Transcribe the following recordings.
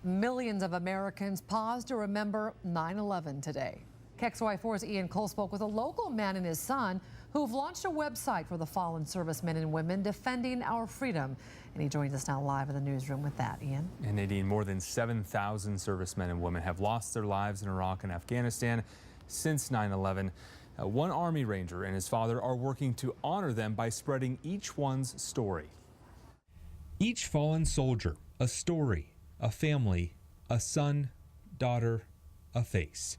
Millions of Americans pause to remember 9/11 today. KXLY4's Ian Cole spoke with a local man and his son who've launched a website for the fallen servicemen and women defending our freedom. And he joins us now live in the newsroom with that, Ian. And Nadine, more than 7,000 servicemen and women have lost their lives in Iraq and Afghanistan since 9/11. One Army Ranger and his father are working to honor them by spreading each one's story. Each fallen soldier, a story, a family, a son, daughter, a face.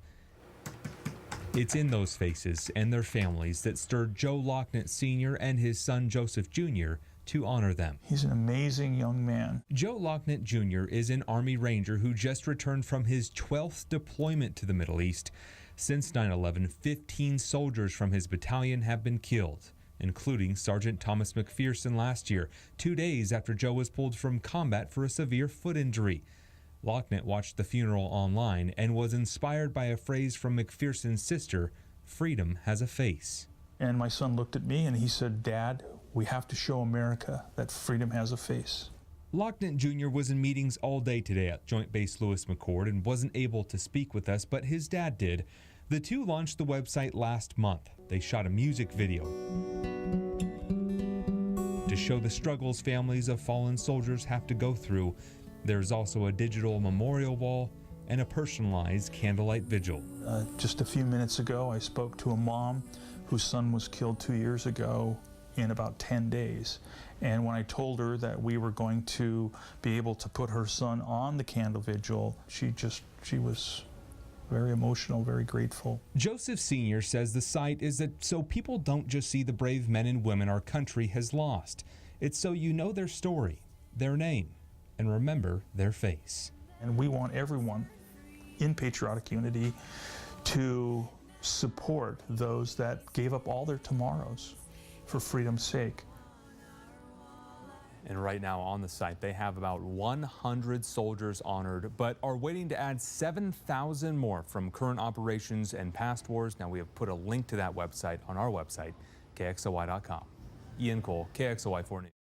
It's in those faces and their families that stirred Joe Locknett Sr. and his son Joseph Jr. to honor them. He's an amazing young man. Joe Locknett Jr. is an Army Ranger who just returned from his 12th deployment to the Middle East. Since 9/11, 15 soldiers from his battalion have been killed, including Sergeant Thomas McPherson last year, 2 days after Joe was pulled from combat for a severe foot injury. Locknett watched the funeral online and was inspired by a phrase from McPherson's sister, "Freedom has a face." And my son looked at me and he said, "Dad, we have to show America that freedom has a face." Locknett Jr. was in meetings all day today at Joint Base Lewis McChord and wasn't able to speak with us, but his dad did. The two launched the website last month. They shot a music video to show the struggles families of fallen soldiers have to go through. There's also a digital memorial wall and a personalized candlelight vigil. Just a few minutes ago, I spoke to a mom whose son was killed 2 years ago in about 10 days. And when I told her that we were going to be able to put her son on the candle vigil, she was very emotional, very grateful. Joseph Sr. says the site is that so people don't just see the brave men and women our country has lost. It's so you know their story, their name, and remember their face. And we want everyone in patriotic unity to support those that gave up all their tomorrows for freedom's sake. And right now on the site, they have about 100 soldiers honored, but are waiting to add 7,000 more from current operations and past wars. Now, we have put a link to that website on our website, KXLY.com. Ian Cole, KXLY4 News.